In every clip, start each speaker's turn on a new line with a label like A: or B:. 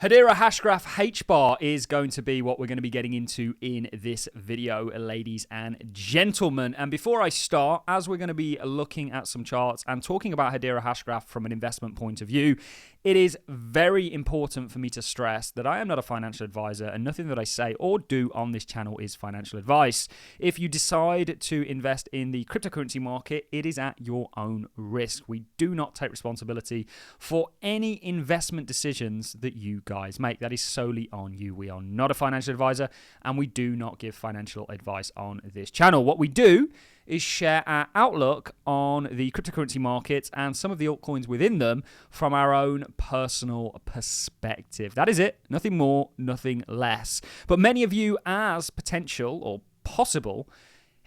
A: Hedera Hashgraph HBAR is going to be what we're going to be getting into in this video, ladies and gentlemen. And before I start, as we're going to be looking at some charts and talking about Hedera Hashgraph from an investment point of view, it is very important for me to stress that I am not a financial advisor and nothing that I say or do on this channel is financial advice. If you decide to invest in the cryptocurrency market, it is at your own risk. We do not take responsibility for any investment decisions that you guys make. That is solely on you. We are not a financial advisor and we do not give financial advice on this channel. What we do is share our outlook on the cryptocurrency markets and some of the altcoins within them from our own personal perspective. That is it. Nothing more, nothing less. But many of you as potential or possible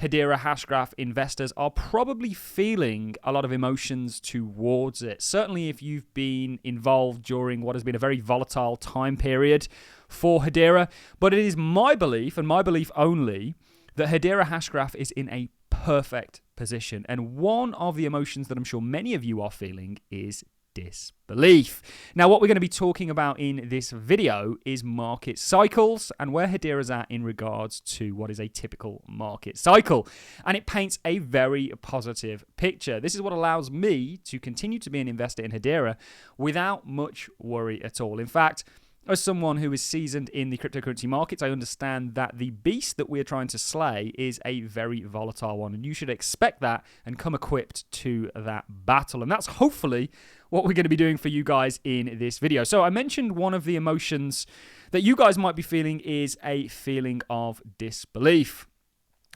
A: Hedera Hashgraph investors are probably feeling a lot of emotions towards it. Certainly if you've been involved during what has been a very volatile time period for Hedera. But it is my belief, and my belief only, that Hedera Hashgraph is in a perfect position. And one of the emotions that I'm sure many of you are feeling is disbelief. Now, what we're going to be talking about in this video is market cycles and where Hedera's at in regards to what is a typical market cycle. And it paints a very positive picture. This is what allows me to continue to be an investor in Hedera without much worry at all. In fact, as someone who is seasoned in the cryptocurrency markets, I understand that the beast that we're trying to slay is a very volatile one, and you should expect that and come equipped to that battle. And that's hopefully what we're going to be doing for you guys in this video. So I mentioned one of the emotions that you guys might be feeling is a feeling of disbelief.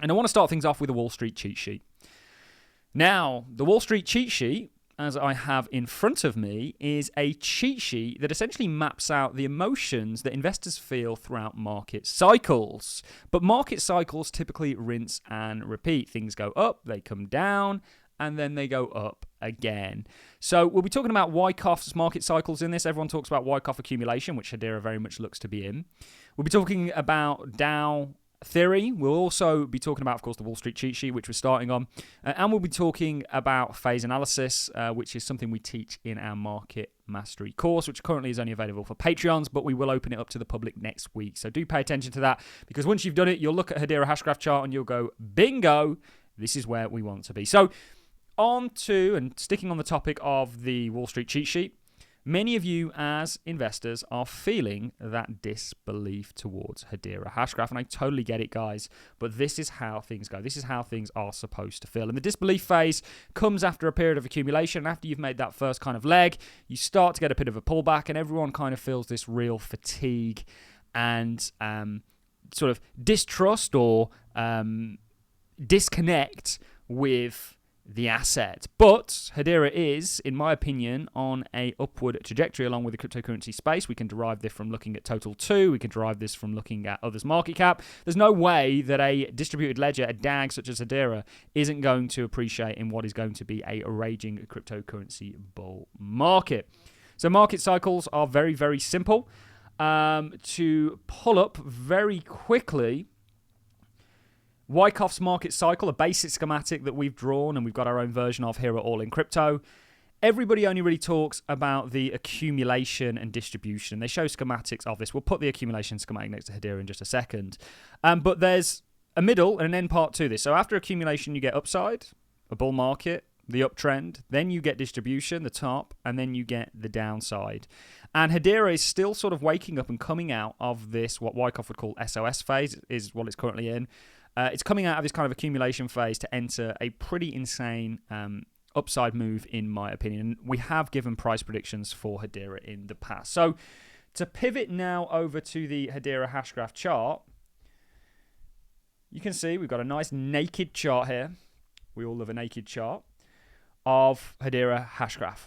A: And I want to start things off with a Wall Street cheat sheet. Now, the Wall Street cheat sheet, as I have in front of me, is a cheat sheet that essentially maps out the emotions that investors feel throughout market cycles. But market cycles typically rinse and repeat. Things go up, they come down, and then they go up again. So we'll be talking about Wyckoff's market cycles in this. Everyone talks about Wyckoff accumulation, which Hedera very much looks to be in. We'll be talking about Dow theory. We'll also be talking about, of course, the Wall Street cheat sheet, which we're starting on. And we'll be talking about phase analysis, which is something we teach in our market mastery course, which currently is only available for Patreons, but we will open it up to the public next week. So do pay attention to that, because once you've done it, you'll look at Hedera Hashgraph chart and you'll go, bingo, this is where we want to be. So on to, and sticking on the topic of the Wall Street cheat sheet, many of you as investors are feeling that disbelief towards Hedera Hashgraph, and I totally get it, guys, but this is how things go. This is how things are supposed to feel. And the disbelief phase comes after a period of accumulation. After you've made that first kind of leg, you start to get a bit of a pullback, and everyone kind of feels this real fatigue and sort of distrust or disconnect with the asset. But Hedera is, in my opinion, on a upward trajectory along with the cryptocurrency space. We can derive this from looking at Total 2. We can derive this from looking at others' market cap. There's no way that a distributed ledger, a DAG such as Hedera, isn't going to appreciate in what is going to be a raging cryptocurrency bull market. So market cycles are very, very simple. To pull up very quickly, Wyckoff's market cycle, a basic schematic that we've drawn and we've got our own version of here at Allincrypto. Everybody only really talks about the accumulation and distribution. They show schematics of this. We'll put the accumulation schematic next to Hedera in just a second. But there's a middle and an end part to this. So after accumulation, you get upside, a bull market, the uptrend. Then you get distribution, the top, and then you get the downside. And Hedera is still sort of waking up and coming out of this, what Wyckoff would call SOS phase, is what it's currently in. It's coming out of this kind of accumulation phase to enter a pretty insane upside move, in my opinion. We have given price predictions for Hedera in the past. So to pivot now over to the Hedera Hashgraph chart, you can see we've got a nice naked chart here. We all love a naked chart of Hedera Hashgraph.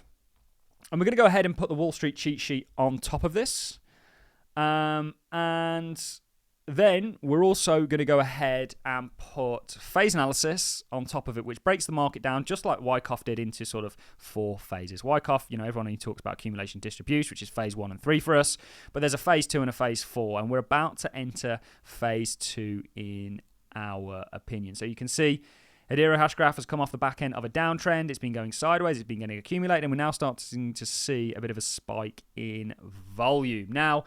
A: And we're going to go ahead and put the Wall Street cheat sheet on top of this. And then we're also going to go ahead and put phase analysis on top of it, which breaks the market down just like Wyckoff did into sort of 4 phases. Wyckoff, everyone only talks about accumulation distribution, which is phase 1 and 3 for us. But there's a phase 2 and a phase 4, and we're about to enter phase 2 in our opinion. So you can see Hedera Hashgraph has come off the back end of a downtrend. It's been going sideways. It's been getting accumulated, and we're now starting to see a bit of a spike in volume. Now,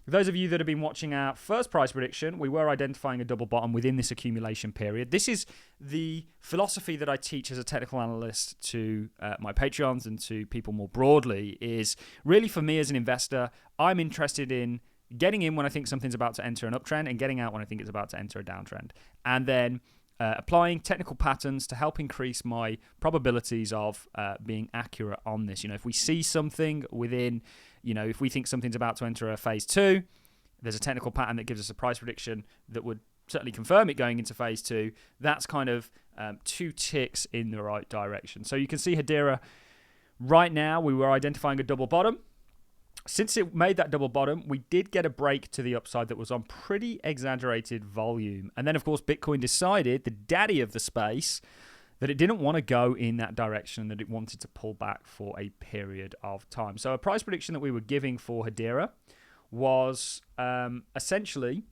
A: for those of you that have been watching our first price prediction, we were identifying a double bottom within this accumulation period. This is the philosophy that I teach as a technical analyst to my Patreons and to people more broadly, is really for me as an investor, I'm interested in getting in when I think something's about to enter an uptrend and getting out when I think it's about to enter a downtrend. And then applying technical patterns to help increase my probabilities of being accurate on this. If we see something within, if we think something's about to enter a phase 2, there's a technical pattern that gives us a price prediction that would certainly confirm it going into phase 2. That's kind of 2 ticks in the right direction. So you can see Hedera right now, we were identifying a double bottom. Since it made that double bottom, we did get a break to the upside that was on pretty exaggerated volume. And then, of course, Bitcoin decided, the daddy of the space, that it didn't want to go in that direction, that it wanted to pull back for a period of time. So a price prediction that we were giving for Hedera was essentially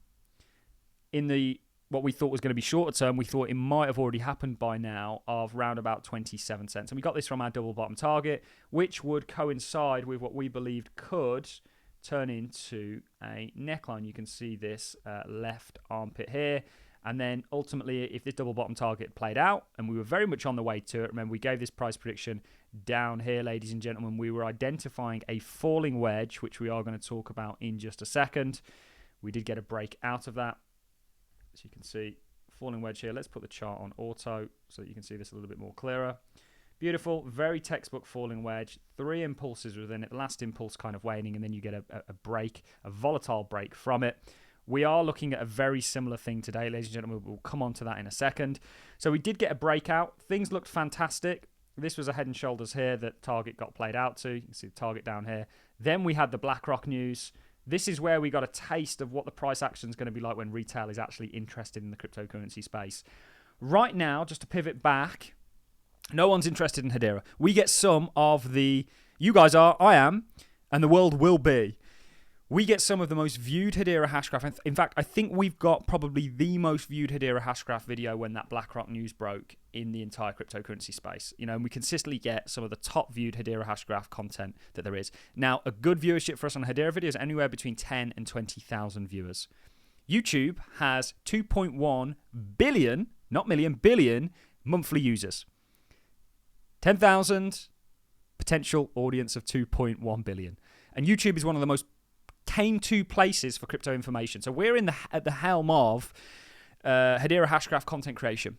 A: in the what we thought was going to be shorter term. We thought it might have already happened by now, of round about 27 cents. And we got this from our double bottom target, which would coincide with what we believed could turn into a neckline. You can see this left armpit here. And then ultimately, if this double bottom target played out, and we were very much on the way to it, remember we gave this price prediction down here, ladies and gentlemen, we were identifying a falling wedge, which we are going to talk about in just a second. We did get a break out of that. So you can see falling wedge here. Let's put the chart on auto so that you can see this a little bit more clearer. Beautiful, very textbook falling wedge. 3 impulses within it. Last impulse kind of waning, and then you get a break, a volatile break from it. We are looking at a very similar thing today, ladies and gentlemen. We'll come on to that in a second. So we did get a breakout. Things looked fantastic. This was a head and shoulders here that target got played out to. You can see the target down here. Then we had the BlackRock news. This is where we got a taste of what the price action is going to be like when retail is actually interested in the cryptocurrency space. Right now, just to pivot back, no one's interested in Hedera. We get some of the, you guys are, I am, and the world will be. We get some of the most viewed Hedera Hashgraph. In fact, I think we've got probably the most viewed Hedera Hashgraph video when that BlackRock news broke in the entire cryptocurrency space. And we consistently get some of the top viewed Hedera Hashgraph content that there is. Now, a good viewership for us on Hedera videos is anywhere between 10 and 20,000 viewers. YouTube has 2.1 billion, not million, billion monthly users. 10,000 potential audience of 2.1 billion. And YouTube is one of the most came to places for crypto information. So we're at the helm of Hedera Hashgraph content creation.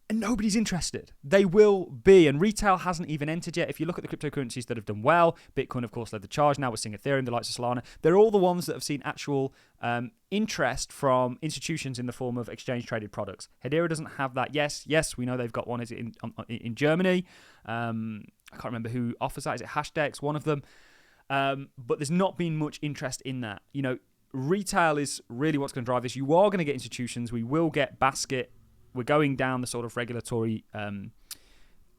A: And nobody's interested. They will be. And retail hasn't even entered yet. If you look at the cryptocurrencies that have done well, Bitcoin, of course, led the charge. Now we're seeing Ethereum, the likes of Solana. They're all the ones that have seen actual interest from institutions in the form of exchange-traded products. Hedera doesn't have that. Yes, we know they've got one. Is it in Germany? I can't remember who offers that. Is it Hashdex, one of them? But there's not been much interest in that. Retail is really what's going to drive this. You are going to get institutions. We will get basket. We're going down the sort of regulatory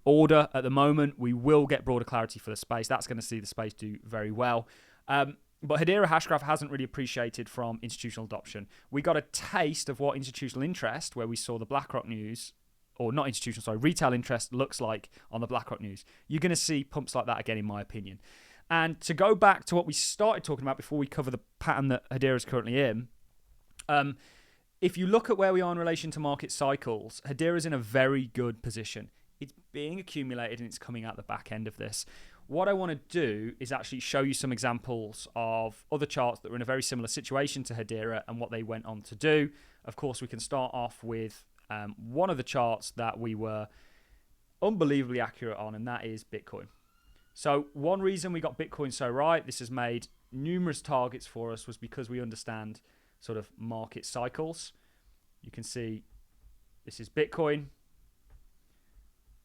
A: order at the moment. We will get broader clarity for the space. That's going to see the space do very well. But Hedera Hashgraph hasn't really appreciated from institutional adoption. We got a taste of what institutional interest, where we saw the BlackRock news, or not institutional, sorry, retail interest looks like on the BlackRock news. You're going to see pumps like that again, in my opinion. And to go back to what we started talking about before we cover the pattern that Hedera is currently in, if you look at where we are in relation to market cycles, Hedera is in a very good position. It's being accumulated and it's coming out the back end of this. What I want to do is actually show you some examples of other charts that were in a very similar situation to Hedera and what they went on to do. Of course, we can start off with one of the charts that we were unbelievably accurate on, and that is Bitcoin. So one reason we got Bitcoin so right, this has made numerous targets for us, was because we understand sort of market cycles. You can see this is Bitcoin,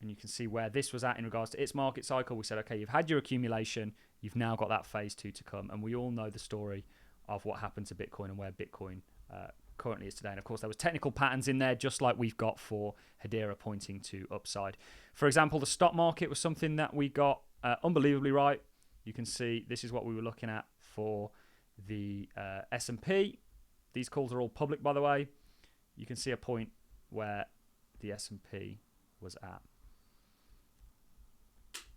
A: and you can see where this was at in regards to its market cycle. We said, okay, you've had your accumulation, you've now got that phase 2 to come, and we all know the story of what happened to Bitcoin and where Bitcoin currently is today. And of course, there was technical patterns in there, just like we've got for Hedera, pointing to upside. For example, the stock market was something that we got unbelievably right. You can see this is what we were looking at for the S&P. These calls are all public, by the way. You can see a point where the S&P was at.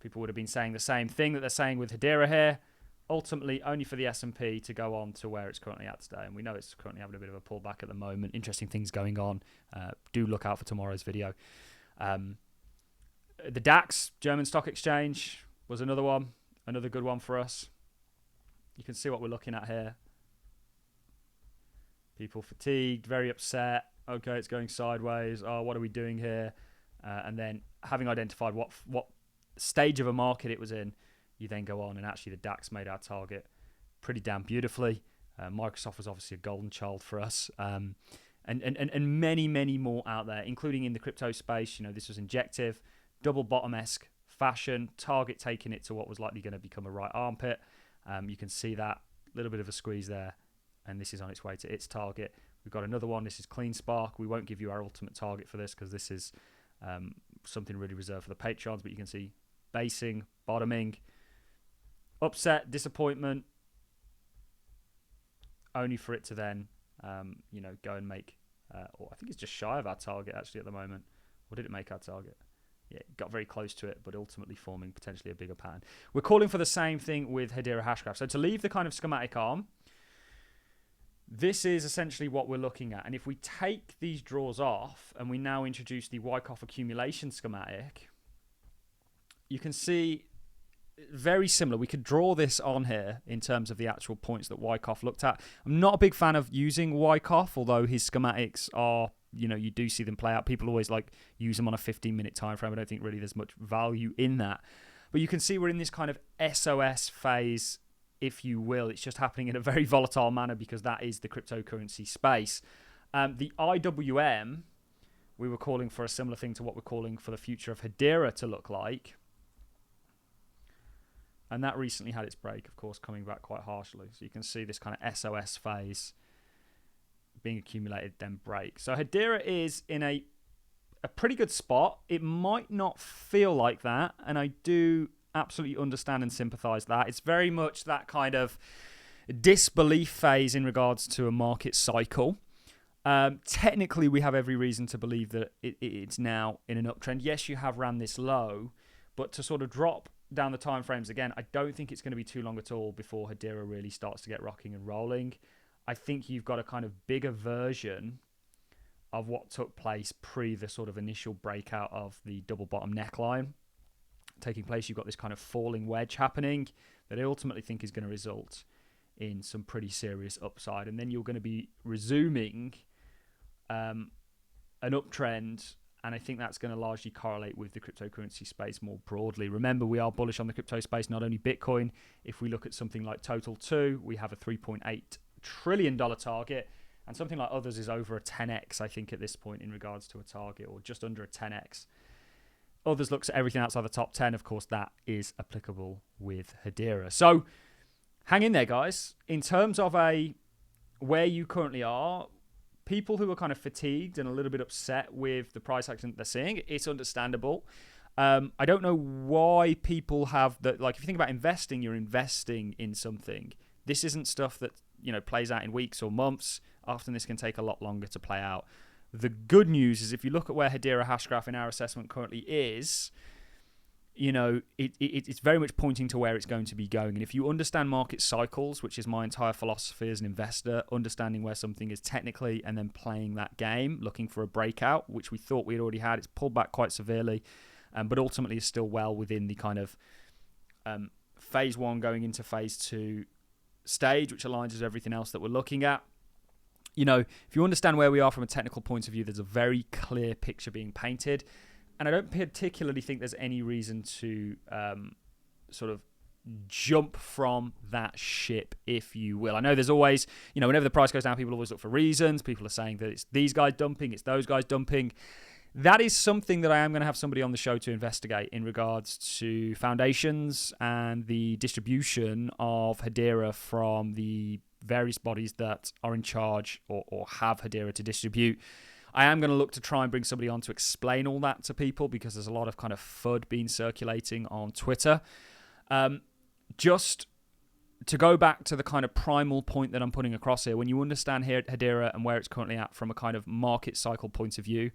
A: People would have been saying the same thing that they're saying with Hedera here. Ultimately, only for the S&P to go on to where it's currently at today. And we know it's currently having a bit of a pullback at the moment. Interesting things going on. Do look out for tomorrow's video. The DAX, German Stock Exchange, was another one. Another good one for us. You can see what we're looking at here. People fatigued, very upset. Okay, it's going sideways. Oh, what are we doing here? And then having identified what stage of a market it was in, you then go on and actually the DAX made our target pretty damn beautifully. Microsoft was obviously a golden child for us. And many, many more out there, including in the crypto space. You know, this was injective, double bottom-esque fashion, target taking it to what was likely going to become a right armpit. You can see that little bit of a squeeze there, and this is on its way to its target. We've got another one. This is Clean Spark. We won't give you our ultimate target for this because this is something really reserved for the Patreons, but you can see basing, bottoming, upset, disappointment, only for it to then, go and make, or I think it's just shy of our target actually at the moment. Or did it make our target? Yeah, it got very close to it, but ultimately forming potentially a bigger pattern. We're calling for the same thing with Hedera Hashgraph. So to leave the kind of schematic arm, this is essentially what we're looking at. And if we take these draws off and we now introduce the Wyckoff accumulation schematic, you can see very similar. We could draw this on here in terms of the actual points that Wyckoff looked at. I'm not a big fan of using Wyckoff, although his schematics are, you do see them play out. People always use them on a 15-minute time frame. I don't think really there's much value in that. But you can see we're in this kind of SOS phase, if you will. It's just happening in a very volatile manner because that is the cryptocurrency space. The IWM, we were calling for a similar thing to what we're calling for the future of Hedera to look like. And that recently had its break, of course, coming back quite harshly. So you can see this kind of SOS phase being accumulated, then break. So Hedera is in a pretty good spot. It might not feel like that, and I do absolutely understand and sympathize that. It's very much that kind of disbelief phase in regards to a market cycle. Technically, we have every reason to believe that it's now in an uptrend. Yes, you have ran this low, but to sort of drop down the time frames again, I don't think it's going to be too long at all before Hedera really starts to get rocking and rolling. I think you've got a kind of bigger version of what took place pre the sort of initial breakout of the double bottom neckline taking place. You've got this kind of falling wedge happening that I ultimately think is going to result in some pretty serious upside. And then you're going to be resuming an uptrend. And I think that's going to largely correlate with the cryptocurrency space more broadly. Remember, we are bullish on the crypto space, not only Bitcoin. If we look at something like Total 2, we have a $3.8 trillion target. And something like others is over a 10x, I think, at this point in regards to a target, or just under a 10x. Others looks at everything outside the top 10. Of course, that is applicable with Hedera. So hang in there, guys. In terms of where you currently are, people who are kind of fatigued and a little bit upset with the price action that they're seeing, it's understandable. I don't know why people have that. Like, if you think about investing, you're investing in something. This isn't stuff that, plays out in weeks or months. Often this can take a lot longer to play out. The good news is if you look at where Hedera Hashgraph in our assessment currently is, it's very much pointing to where it's going to be going. And if you understand market cycles, which is my entire philosophy as an investor, understanding where something is technically and then playing that game, looking for a breakout, which we thought we'd already had. It's pulled back quite severely, but ultimately is still well within the kind of phase 1 going into phase 2 stage, which aligns with everything else that we're looking at. If you understand where we are from a technical point of view, there's a very clear picture being painted. And I don't particularly think there's any reason to sort of jump from that ship, if you will. I know there's always, whenever the price goes down, people always look for reasons. People are saying that it's these guys dumping, it's those guys dumping. That is something that I am going to have somebody on the show to investigate in regards to foundations and the distribution of Hedera from the various bodies that are in charge or have Hedera to distribute. I am going to look to try and bring somebody on to explain all that to people because there's a lot of kind of FUD being circulating on Twitter. Just to go back to the kind of primal point that I'm putting across here, when you understand here Hedera and where it's currently at from a kind of market cycle point of view,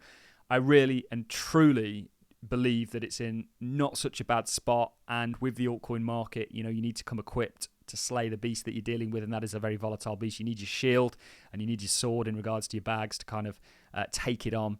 A: I really and truly believe that it's in not such a bad spot. And with the altcoin market, you need to come equipped to slay the beast that you're dealing with, and that is a very volatile beast. You need your shield and you need your sword in regards to your bags to kind of take it on,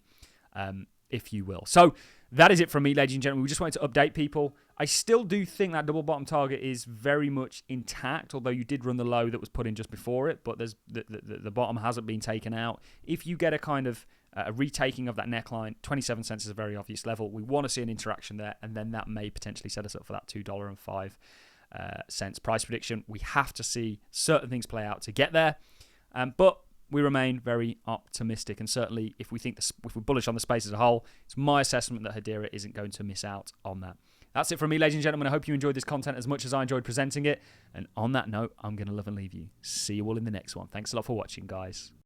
A: if you will. So that is it from me, ladies and gentlemen. We just wanted to update people. I still do think that double bottom target is very much intact, although you did run the low that was put in just before it, but there's the bottom hasn't been taken out. If you get a kind of a retaking of that neckline, 27 cents is a very obvious level. We want to see an interaction there, and then that may potentially set us up for that $2.05 price prediction. We have to see certain things play out to get there, but we remain very optimistic, and certainly if we're bullish on the space as a whole, it's my assessment that Hedera isn't going to miss out on that. That's it from me, ladies and gentlemen. I hope you enjoyed this content as much as I enjoyed presenting it, and on that note, I'm going to love and leave you. See you all in the next one. Thanks a lot for watching, guys.